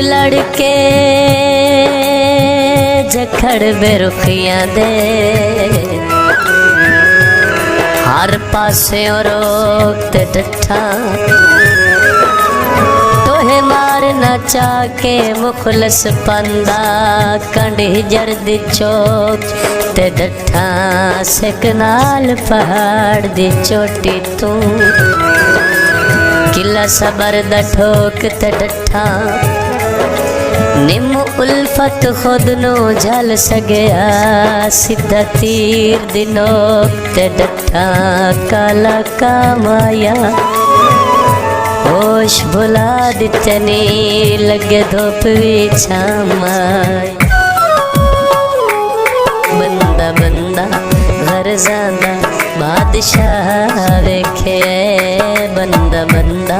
लड़के जखड़ बेरुखियां दे हर पासे रोकते डठा तोहे मारना चाके मुखलस पंदा कंड जर्द चौक ते डठा सेकनाल पहाड़ दी चोटी तू किला सबर द ठोक ते डठा निम उल्फत खुद नो झल सगया सीधा तीर दिनोक ते डठा काला का माया होश भुला दितनी लगे धूप भी छामाय बंदा बंदा घर जांदा बादशाह वेखे बंदा बंदा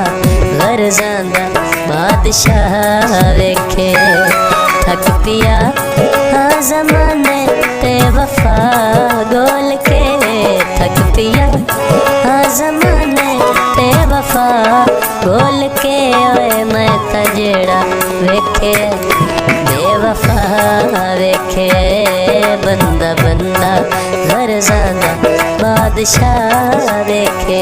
घर जांदा बादशाह वेखे थक पिया हाँ ज़माने ते वफा गोल के थक पिया हाँ ज़माने ते वफा गोल के ओए मैं तजेड़ा वेखे बेवफा वेखे बंदा बंदा घर जांदा बादशाह वेखे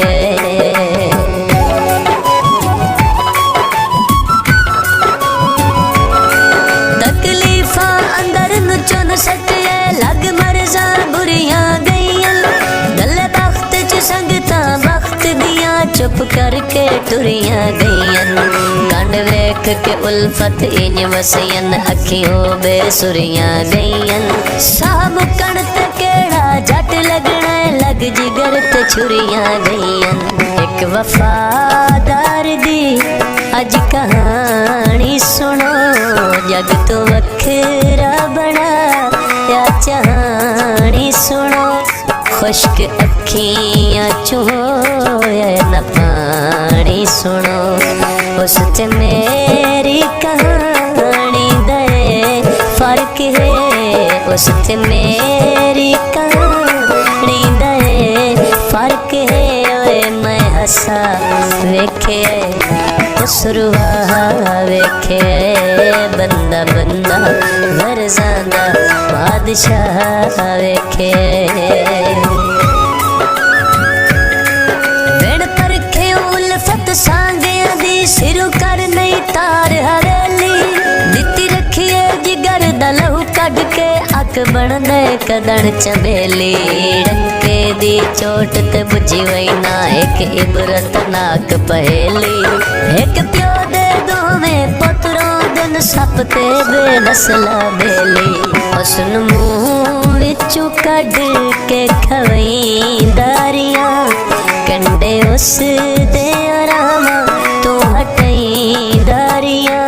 तकलीफा अंदर नु चुन सटिए लग मरजा बुरियां गईयां गले बख्त च संगता वक्त दियां चुप करके टुरियां गईयां कंड वेख के उल्फत इंज वसियन अखियों बेसुरियां गईयां साहब कण ते केड़ा जट लगना लग जिगर ते छुरियां गईयां एक वफादार दी अज कहानी सुनो जग तो वखरा बना या चाहनी सुनो खुश्क अखियां चूहोए न पानी सुनो उस ते मेरी कहानी दे फर्क है उस ते मेरी कहानी दे फर्क है ओए मैं हंसा वेखे उसरुहा वेखे बंदा बंदा घर जांदा बादशाह वेखे बिन परखे उल्फत सांगिया दी सिर कर नहीं तार हवेली दिती रखिए जिगर दा लहू कढ के अक बन दे कदन चमेली डंके दी चोट ते बुझी वई ना एक इबरत नाक पहेली एक प्यो दे दोवें पुत्रों दिन सप ते बेनस्ला बेली उसन मुंह विचू कढ के खवई दारियां कंडे उस दे आरामा तू हटई दारियां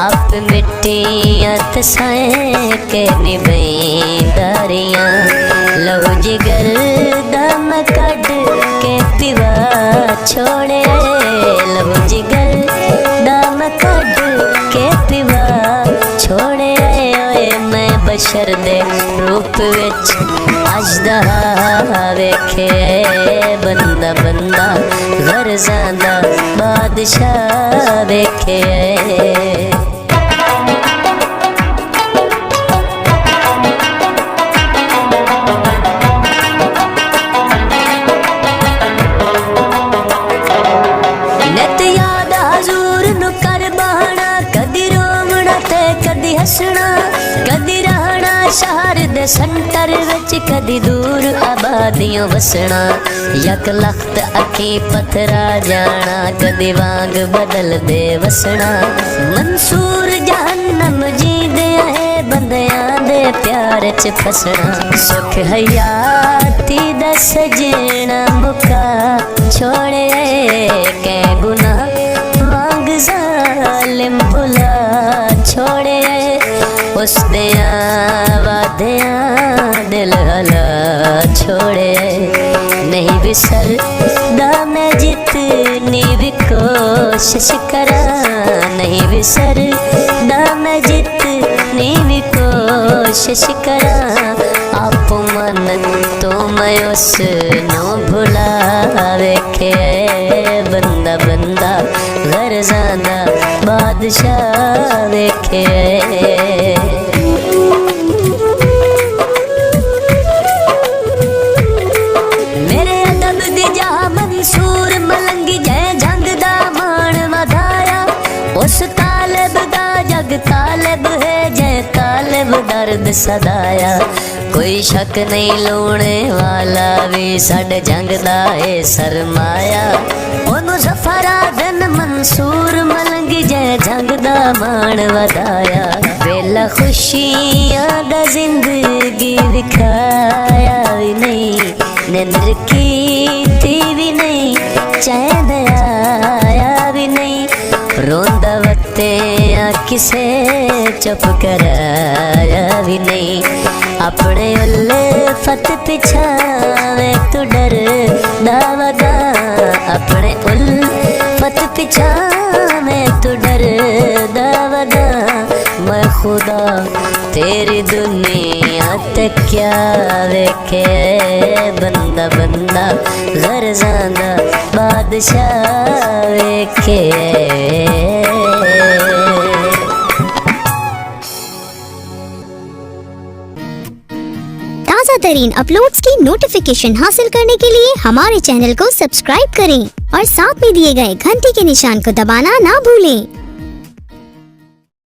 आप मिट्टियां तसाए के निभई दारियां लहू जिगर दम कढ के पिवा छोड़े लहू जिगर दम कढ के पिवा छोड़े ओए मैं बशर दे रूप विच अजदा वेखे बंदा बंदा घर जांदा बादशाह वेखे कदी रहना शहर दे सेंटर विच कदी दूर आबादियों वसना यक लख्त अखी पथरा जाना कदी वांग बदल दे वसना मंसूर जहन्नम जी दे है बंदियां दे प्यार च फसना सुख हयाती दा सजना मुका छोड़े कै गुनाह वांग जालिम भुला छोड़े उस दिया वादिया दिल हला छोड़े नहीं बिसर दा मैं जितनी भी कोशिश करा नहीं बिसर दा मैं जितनी भी कोशिश करा आप मन तो मैं उस नो रौला वेखे बंदा बंदा गर्ज़ां दा बादशाह वेखे। मेरे अदब दी जा मंसूर मलंगी जय जंग दा मान वधाया। उस तालिब दा जग तालिब है जय तालिब दर्द सदाया। कोई शक नहीं लोने वाला भी साडे जंग दा है सरमाया। ओनू ज़फ़रा दिन मंसूर मलंगी जय जंग दा मान वधाया। वेला खुशियां दा जिंदगी विखाया भी नहीं, निंद्र कीती भी नहीं, चैन आया भी नहीं। रोंदा वते या किसे चुप कराया भी नहीं। अपने उल्फत पिछावे तू डर दावदा। अपने उल्फत पिछावे तू डर दावदा। मैं खुदा तेरी दुनिया तक क्या वेखे बंदा बंदा गर्ज़ां दा बादशाह वेखे। ताज़ा तरीन अपलोड्स की नोटिफिकेशन हासिल करने के लिए हमारे चैनल को सब्सक्राइब करें और साथ में दिए गए घंटी के निशान को दबाना ना भूलें।